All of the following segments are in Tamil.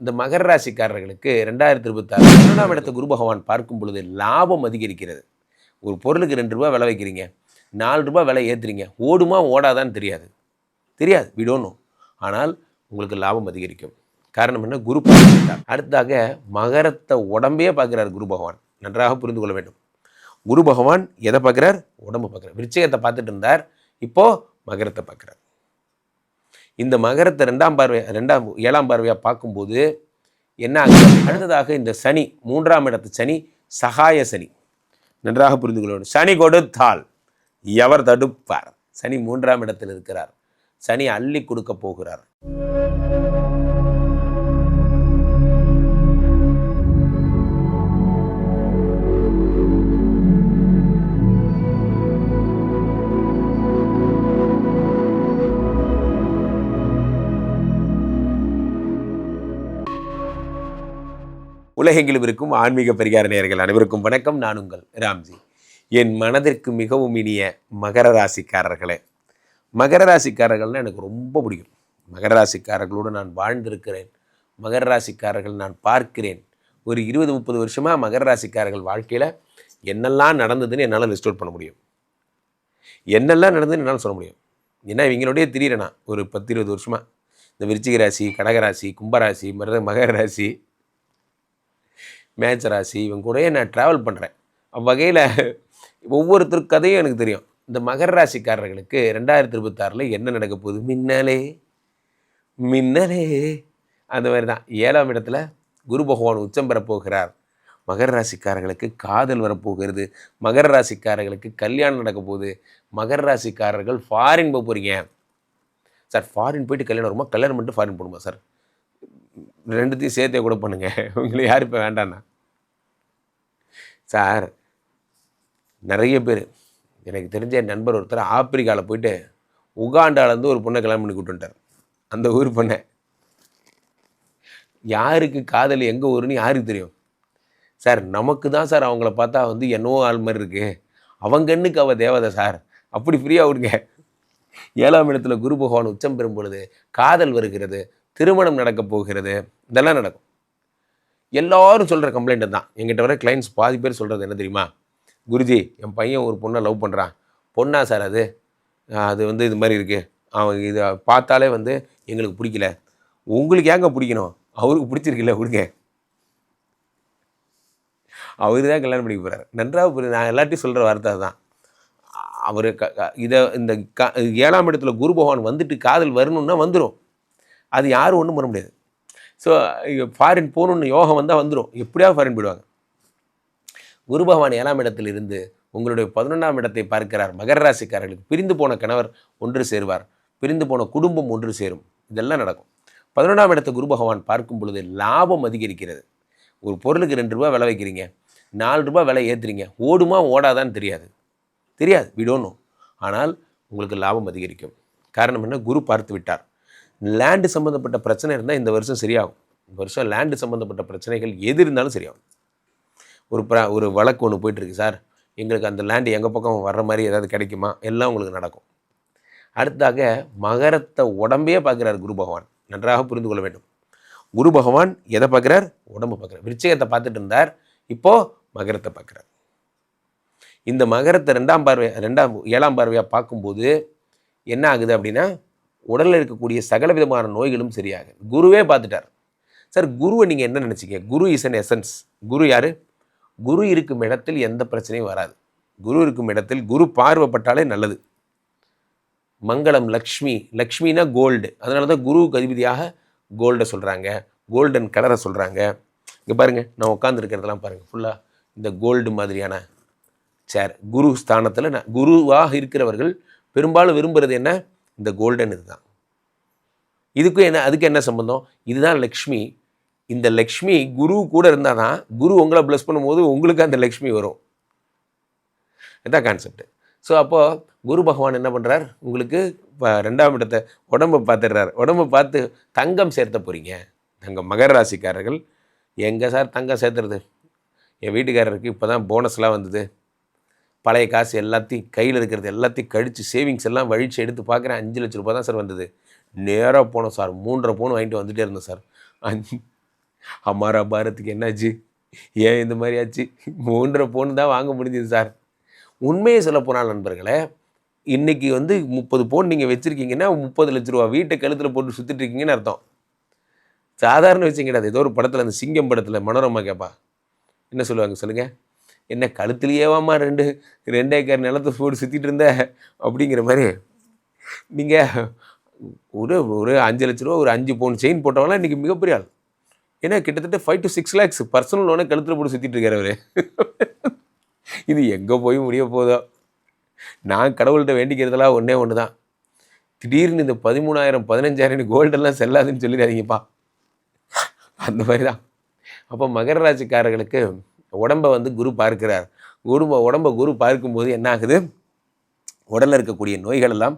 இந்த மகர ராசிக்காரர்களுக்கு 2026 12ஆம் இடத்தை குரு பகவான் பார்க்கும் பொழுது லாபம் அதிகரிக்கிறது. ஒரு பொருளுக்கு ₹2 விலை வைக்கிறீங்க, ₹4 விலை ஏற்றுறீங்க, ஓடுமா ஓடாதான்னு தெரியாது, வி டோன்ட் நோ. ஆனால் உங்களுக்கு லாபம் அதிகரிக்கும். காரணம் என்ன? குரு பார்க்கிறார். அடுத்ததாக மகரத்தை உடம்பையே பார்க்குறார் குரு பகவான். நன்றாக புரிந்து கொள்ள வேண்டும். குரு பகவான் எதை பார்க்குறார்? உடம்பு பார்க்குறார். விருச்சிகத்தை பார்த்துட்டு இருந்தார், இப்போது மகரத்தை பார்க்குறார். இந்த மகரத்தை 7ஆம் பார்வையாக பார்க்கும்போது என்ன ஆகுது? அடுத்ததாக இந்த சனி, 3ஆம் இடத்து சனி, சகாய சனி. நன்றாக புரிந்து கொள்ள வேண்டும். சனி கொடுத்தால் எவர் தடுப்பார்? சனி 3ஆம் இடத்தில் இருக்கிறார். சனி அள்ளி கொடுக்க போகிறார். உலகெங்கிலும் இருக்கும் ஆன்மீக பரிகார நேயர்கள் அனைவருக்கும் வணக்கம். நான் உங்கள் ராம்ஜி. என் மனதிற்கு மிகவும் இனிய மகர ராசிக்காரர்களே, மகர ராசிக்காரர்கள்னால் எனக்கு ரொம்ப பிடிக்கும். மகர ராசிக்காரர்களோடு நான் வாழ்ந்திருக்கிறேன். மகர ராசிக்காரர்கள் நான் பார்க்கிறேன். ஒரு 20-30 வருஷமாக மகர ராசிக்காரர்கள் வாழ்க்கையில் என்னெல்லாம் நடந்ததுன்னு என்னால் லிஸ்ட் அவுட் பண்ண முடியும். என்னெல்லாம் நடந்ததுன்னு என்னால் சொல்ல முடியும். ஏன்னா இவங்களுடைய திடீரெனா ஒரு 10-20 வருஷமாக இந்த விருச்சிக ராசி, கடகராசி, கும்பராசி, மகர ராசி, மேட்ச ராசி, இவங்க கூடயே நான் ட்ராவல் பண்ணுறேன். அவ்வகையில் ஒவ்வொருத்தர் கதையும் எனக்கு தெரியும். இந்த மகர ராசிக்காரர்களுக்கு 2026 என்ன நடக்க போகுது? மின்னலே மின்னலே அந்த மாதிரி தான். 7ஆம் இடத்துல குரு பகவான் உச்சம் பெறப்போகிறார். மகர ராசிக்காரர்களுக்கு காதல் வரப்போகிறது. மகர ராசிக்காரர்களுக்கு கல்யாணம் நடக்க போகுது. மகர ராசிக்காரர்கள் ஃபாரின் போக போகிறீங்க சார். ஃபாரின் போயிட்டு கல்யாணம் வருமா? கல்யாணம் பண்ணிட்டு ஃபாரின் போகணுமா சார்? ரெண்டுத்தையும் சேர்த்தே கூட பண்ணுங்கள். உங்களுக்கு யார் இப்போ வேண்டாண்ணா சார்? நிறைய பேர் எனக்கு தெரிஞ்ச என் நண்பர் ஒருத்தர் ஆப்பிரிக்காவில் போயிட்டு உகாண்டாலேருந்து ஒரு பொண்ணை கல்யாணம் பண்ணி கூட்டுட்டார். அந்த ஊர் பொண்ணை. யாருக்கு காதல் எங்கே ஊருன்னு யாருக்கு தெரியும் சார்? நமக்கு தான் சார் அவங்கள பார்த்தா என்னவோ ஆள் மாதிரி இருக்குது. அவங்க கண்ணுக்கு அவள் தேவதை சார். அப்படி ஃப்ரீயாக விடுங்க. 7ஆம் இடத்துல குரு பகவான் உச்சம் பெறும் பொழுது காதல் வருகிறது, திருமணம் நடக்க போகிறது, இதெல்லாம் நடக்கும். எல்லோரும் சொல்கிற கம்ப்ளைண்ட்டு தான். எங்கிட்ட வர கிளைண்ட்ஸ் பாதி பேர் சொல்கிறது என்ன தெரியுமா? குருஜி, என் பையன் ஒரு பொண்ணை லவ் பண்ணுறான். பொண்ணா சார்? அது இது மாதிரி இருக்குது. அவன் இதை பார்த்தாலே எங்களுக்கு பிடிக்கல. உங்களுக்கு ஏங்க பிடிக்கணும்? அவருக்கு பிடிச்சிருக்குல்ல, விடுங்க. அவர் தான் கல்யாணம் பண்ணிக்க போகிறார். நன்றாக புரியுது. நான் எல்லாத்தையும் சொல்கிற வார்த்தை தான். அவர் இந்த 7ஆம் இடத்துல குரு பகவான் வந்துட்டு காதல் வரணுன்னா வந்துடும். அது யாரும் ஒன்றும் பண்ண முடியாது. ஸோ ஃபாரின் போகணுன்னு யோகம் வந்தால் வந்துடும். எப்படியாவது ஃபாரின் போயிடுவாங்க. குரு பகவான் 7ஆம் இடத்தில் இருந்து உங்களுடைய 11ஆம் இடத்தை பார்க்கிறார். மகர ராசிக்காரர்களுக்கு பிரிந்து போன கணவர் ஒன்று சேருவார், பிரிந்து போன குடும்பம் ஒன்று சேரும். இதெல்லாம் நடக்கும். 11ஆம் இடத்தை குரு பகவான் பார்க்கும் பொழுது லாபம் அதிகரிக்கிறது. ஒரு பொருளுக்கு ₹2 விலை வைக்கிறீங்க, ₹4 விலை ஏற்றுறீங்க, ஓடுமா ஓடாதான்னு தெரியாது, வி டோன்ட் நோ. ஆனால் உங்களுக்கு லாபம் அதிகரிக்கும். காரணம் என்ன? குரு பார்த்து விட்டார். லேண்டு சம்மந்தப்பட்ட பிரச்சனை இருந்தால் இந்த வருஷம் சரியாகும். இந்த வருஷம் லேண்டு சம்மந்தப்பட்ட பிரச்சனைகள் எது இருந்தாலும் சரியாகும். ஒரு வழக்கு ஒன்று போயிட்டுருக்கு சார், எங்களுக்கு அந்த லேண்டு எங்கள் பக்கம் வர்ற மாதிரி ஏதாவது கிடைக்குமா? எல்லாம் உங்களுக்கு நடக்கும். அடுத்ததாக மகரத்தை உடம்பையே பார்க்குறார் குரு பகவான். நன்றாக புரிந்து கொள்ள வேண்டும். குரு பகவான் எதை பார்க்குறார்? உடம்பு பார்க்குறார். விருச்சிகத்தை பார்த்துட்டு இருந்தார், இப்போது மகரத்தை பார்க்குறார். இந்த மகரத்தை 7ஆம் பார்வையாக பார்க்கும்போது என்ன ஆகுது அப்படின்னா, உடலில் இருக்கக்கூடிய சகல விதமான நோய்களும் சரியாகுது. குருவே பார்த்துட்டார். சார், குருவை நீங்கள் என்ன நினச்சிங்க? குரு இஸ் அன் எசன்ஸ். குரு யார்? குரு இருக்கும் இடத்தில் எந்த பிரச்சனையும் வராது. குரு இருக்கும் இடத்தில் குரு பார்வைப்பட்டாலே நல்லது. மங்களம், லக்ஷ்மி. லக்ஷ்மினா கோல்டு. அதனால தான் குருவுக்கு அதிபதியாக கோல்டை சொல்கிறாங்க, கோல்டன் கலரை சொல்கிறாங்க. இங்கே பாருங்கள், நான் உட்காந்துருக்கிறதெல்லாம் பாருங்கள், ஃபுல்லாக இந்த கோல்டு மாதிரியான சேர். குரு ஸ்தானத்தில் குருவாக இருக்கிறவர்கள் பெரும்பாலும் விரும்புகிறது என்ன? இந்த கோல்டன். இதுதான். அதுக்கு என்ன சம்பந்தம்? இதுதான் லக்ஷ்மி. இந்த லக்ஷ்மி குரு கூட இருந்தால் தான் குரு உங்களை ப்ளஸ் பண்ணும்போது உங்களுக்கு அந்த லக்ஷ்மி வரும். இதுதான் கான்செப்ட். ஸோ அப்போது குரு பகவான் என்ன பண்ணுறார்? உங்களுக்கு 2ஆம் இடத்தை உடம்பை பார்த்துடுறார். உடம்பை பார்த்து தங்கம் சேர்த்த போகிறீங்க. தங்கம். மகர ராசிக்காரர்கள் எங்கே சார் தங்கம் சேர்த்துறது? என் வீட்டுக்காரருக்கு இப்போ தான் போனஸ்லாம் வந்தது. பழைய காசு எல்லாத்தையும் கையில் இருக்கிறது எல்லாத்தையும் கழித்து சேவிங்ஸ் எல்லாம் வழித்து எடுத்து பார்க்குறேன். 5 லட்ச ரூபா தான் சார் வந்தது. நேராக போனோம் சார். 3.5 பவுன் வாங்கிட்டு வந்துகிட்டே இருந்தோம் சார். அம்மாரா பாரத்துக்கு என்னாச்சு, ஏன் இந்த மாதிரி ஆச்சு, 3.5 பவுன் தான் வாங்க முடிஞ்சது சார். உண்மையை சொல்ல போனால் நண்பர்களே, இன்றைக்கி வந்து 30 பவுன் நீங்கள் வச்சுருக்கீங்கன்னா 30 லட்ச ரூபா வீட்டை கழுத்தில் போட்டு சுற்றிட்டு இருக்கீங்கன்னு அர்த்தம். சாதாரண விஷயம் கிடையாது. ஏதோ ஒரு படத்தில், அந்த சிங்கம் படத்தில் மனோரமா கேட்பா, என்ன சொல்லுவாங்க சொல்லுங்கள், என்ன கழுத்துலையேவாம்மா 2 ஏக்கர் நிலத்தை போட்டு சுற்றிட்டு இருந்த அப்படிங்கிற மாதிரி. நீங்கள் ஒரு 5 லட்ச ரூபா ஒரு 5 பவுன் செயின் போட்டவங்களாம் இன்றைக்கி மிகப்பெரிய ஆள். ஏன்னா கிட்டத்தட்ட 5 to 6 lakhs பர்சனல் லோனை கழுத்தில் போட்டு சுற்றிட்டு இருக்கார் அவர். இது எங்கே போய் முடிய போதோ. நான் கடவுள்கிட்ட வேண்டிக்கிறதெல்லாம் ஒன்று தான், திடீர்னு இந்த 13,000 15,000 கோல்டெல்லாம் செல்லாதுன்னு சொல்லிடாதீங்கப்பா. அந்த மாதிரி தான். அப்போ மகர ராசிக்காரர்களுக்கு உடம்பை வந்து குரு பார்க்கிறார். உடம்பை குரு பார்க்கும்போது என்ன ஆகுது, உடலில் இருக்கக்கூடிய நோய்கள் எல்லாம்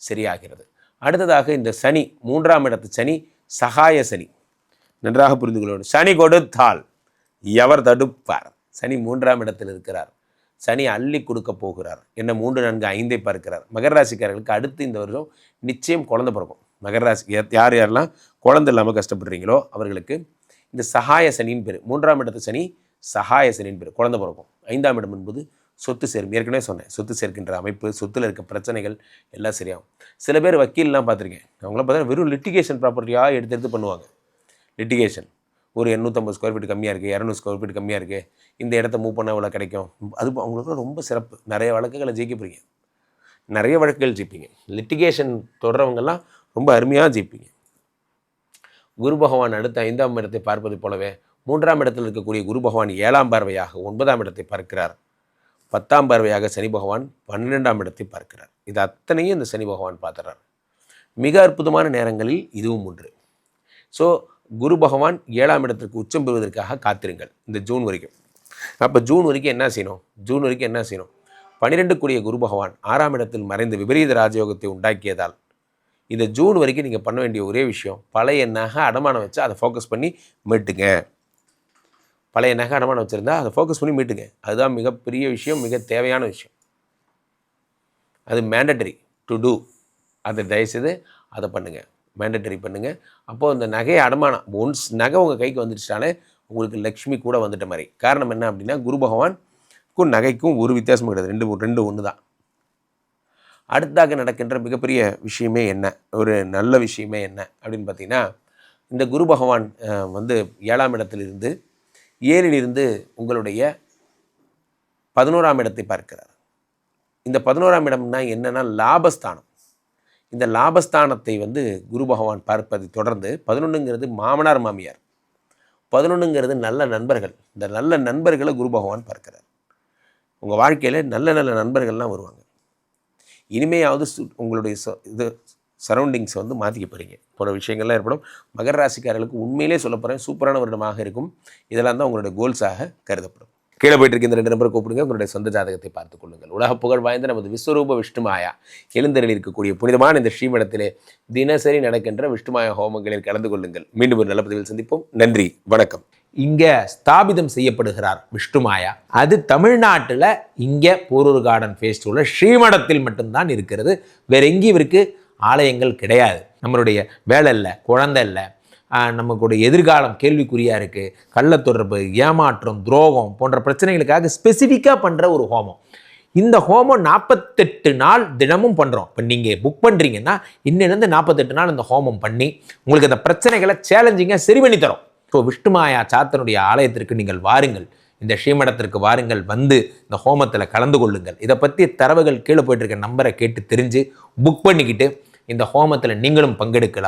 சரியாகிறது. அடுத்ததாக இந்த சனி, 3ஆம் இடத்து சனி, சகாய சனி. நன்றாக புரிந்து கொள்ளணும். சனி கொடுத்தால் எவர் தடுப்பார்? சனி 3ஆம் இடத்தில் இருக்கிறார். சனி அள்ளி கொடுக்க போகிறார். என்ன 3, 4, 5 பார்க்கிறார். மகர ராசிக்காரர்களுக்கு அடுத்து இந்த வருஷம் நிச்சயம் குழந்தை பிறக்கும். மகர ராசி யாரெல்லாம் குழந்தை இல்லாமல் கஷ்டப்படுறீங்களோ அவர்களுக்கு இந்த சகாய சனின்னு பேர். 3ஆம் இடத்து சனி சகாய சனின்னு பேர். குழந்தை பிறக்கும். 5ஆம் இடம் என்பது சொத்து சேர்க்கும். ஏற்கனவே சொன்னேன், சொத்து சேர்க்கின்ற அமைப்பு, சொத்தில் இருக்க பிரச்சனைகள் எல்லாம் சரியாகும். சில பேர் வக்கீல்லாம் பார்த்துருக்கேன், அவங்களாம் பார்த்தீங்கன்னா வெறும் லிட்டிகேஷன் ப்ராப்பர்ட்டியாக எடுத்து பண்ணுவாங்க. லிட்டிகேஷன் ஒரு 850 ஸ்கொயர் ஃபீட் கம்மியாக இருக்குது, 200 ஸ்கொயர் ஃபீட் கம்மியாக இருக்குது, இந்த இடத்த மூவ் பண்ணால் இவ்வளோ கிடைக்கும். அது அவங்களுக்கு ரொம்ப சிறப்பு. நிறைய வழக்குகளை ஜெயிக்க போகிறீங்க, நிறைய வழக்குகள் ஜெயிப்பீங்க. லிட்டிகேஷன் தொடர்றவங்கெல்லாம் ரொம்ப அருமையாக ஜெயிப்பீங்க. குரு பகவான் அடுத்த 5ஆம் இடத்தை பார்ப்பது போலவே 3ஆம் இடத்தில் இருக்கக்கூடிய குரு பகவான் 7ஆம் பார்வையாக 9ஆம் இடத்தை பார்க்கிறார். 10ஆம் பார்வையாக சனி பகவான் 12ஆம் இடத்தை பார்க்கிறார். இது அத்தனையும் இந்த சனி பகவான் பார்த்துறார். மிக அற்புதமான நேரங்களில் இதுவும் ஒன்று. ஸோ குரு பகவான் 7ஆம் இடத்திற்கு உச்சம் பெறுவதற்காக காத்திருங்கள் இந்த ஜூன் வரைக்கும். அப்போ ஜூன் வரைக்கும் என்ன செய்யணும்? 12 கூடிய குரு பகவான் 6ஆம் இடத்தில் மறைந்து விபரீத ராஜயோகத்தை உண்டாக்கியதால் இந்த ஜூன் வரைக்கும் நீங்கள் பண்ண வேண்டிய ஒரே விஷயம், பழைய நகை அடமானம் வச்சு அதை ஃபோக்கஸ் பண்ணி மீட்டுங்க. பழைய நகை அடமானம் வச்சுருந்தா அதை ஃபோக்கஸ் பண்ணி மீட்டுங்க. அதுதான் மிகப்பெரிய விஷயம், மிக தேவையான விஷயம். அது மேண்டட்டரி டு டூ. அதை தயவுசெய்து அதை பண்ணுங்கள், மேண்டட்டரி பண்ணுங்கள். அப்போது இந்த நகையை அடமானம், ஒன்ஸ் நகை உங்கள் கைக்கு வந்துடுச்சிட்டாலே உங்களுக்கு லக்ஷ்மி கூட வந்துட்ட மாதிரி. காரணம் என்ன அப்படின்னா, குரு பகவானுக்கும் நகைக்கும் ஒரு வித்தியாசம் கிடையாது, ரெண்டு ஒன்று தான். அடுத்ததாக நடக்கின்ற மிகப்பெரிய விஷயமே என்ன, ஒரு நல்ல விஷயமே என்ன அப்படின்னு பார்த்தீங்கன்னா, இந்த குரு பகவான் வந்து 7ஆம் இடத்திலிருந்து 7லிருந்து உங்களுடைய 11ஆம் இடத்தை பார்க்கிறார். இந்த 11ஆம் இடம்னா என்னென்னா லாபஸ்தானம். இந்த லாபஸ்தானத்தை வந்து குரு பகவான் பார்ப்பதை தொடர்ந்து 11ங்கிறது மாமனார் மாமியார், 11ங்கிறது நல்ல நண்பர்கள். இந்த நல்ல நண்பர்களை குரு பகவான் பார்க்கிறார். உங்கள் வாழ்க்கையில் நல்ல நல்ல நண்பர்கள்லாம் வருவாங்க. இனிமையாவது உங்களுடைய இது சரௌண்டிங்ஸை வந்து மாற்றிக்க போகிறீங்க போகிற விஷயங்கள்லாம் ஏற்படும். மகர ராசிக்காரர்களுக்கு உண்மையிலே சொல்ல போகிறேன், சூப்பரான வருடமாக இருக்கும். இதெல்லாம் தான் உங்களுடைய கோல்ஸாக கருதப்படும். கீழே போயிட்டு இருக்க இந்த 2 நம்பரை கூப்பிடுங்க, உங்களுடைய சொந்த ஜாதகத்தை பார்த்துக் கொள்ளுங்கள். உலக புகழ் வாய்ந்த நமது விஸ்வரூப விஷ்ணுமாயா எழுந்தருளில் இருக்கக்கூடிய புனிதமான இந்த ஸ்ரீமடத்திலே தினசரி நடக்கின்ற விஷ்ணுமாயா ஹோமங்களில் கலந்து கொள்ளுங்கள். மீண்டும் ஒரு நல்ல பதிவில் சந்திப்போம். நன்றி, வணக்கம். இங்கே ஸ்தாபிதம் செய்யப்படுகிறார் விஷ்ணுமாயா. அது தமிழ்நாட்டில் இங்கே போரூர் கார்டன் ஃபேஸ்டிவலில் ஸ்ரீமடத்தில் மட்டும்தான் இருக்கிறது. வேற எங்கேயும் இவருக்கு ஆலயங்கள் கிடையாது. நம்மளுடைய வேலை இல்லை, குழந்தை இல்லை, நமக்குடைய எதிர்காலம் கேள்விக்குறியாக இருக்குது, கள்ள தொடர்பு, ஏமாற்றம், துரோகம் போன்ற பிரச்சனைகளுக்காக ஸ்பெசிஃபிக்காக பண்ணுற ஒரு ஹோமம். இந்த ஹோமம் 48 நாள் தினமும் பண்ணுறோம். இப்போ நீங்கள் புக் பண்ணுறீங்கன்னா இன்னிலிருந்து 48 நாள் இந்த ஹோமம் பண்ணி உங்களுக்கு அந்த பிரச்சனைகளை சேலஞ்சிங்காக சரி பண்ணி தரோம். ஸோ விஷ்ணுமாயா சாத்தனுடைய ஆலயத்திற்கு நீங்கள் வாருங்கள், இந்த ஸ்ரீமடத்திற்கு வாருங்கள், வந்து இந்த ஹோமத்தில் கலந்து கொள்ளுங்கள். இதை பற்றி தரவுகள் கீழே போயிட்டு இருக்க நம்பரை கேட்டு தெரிஞ்சு புக் பண்ணிக்கிட்டு இந்த ஹோமத்தில் நீங்களும் பங்கெடுக்கலாம்.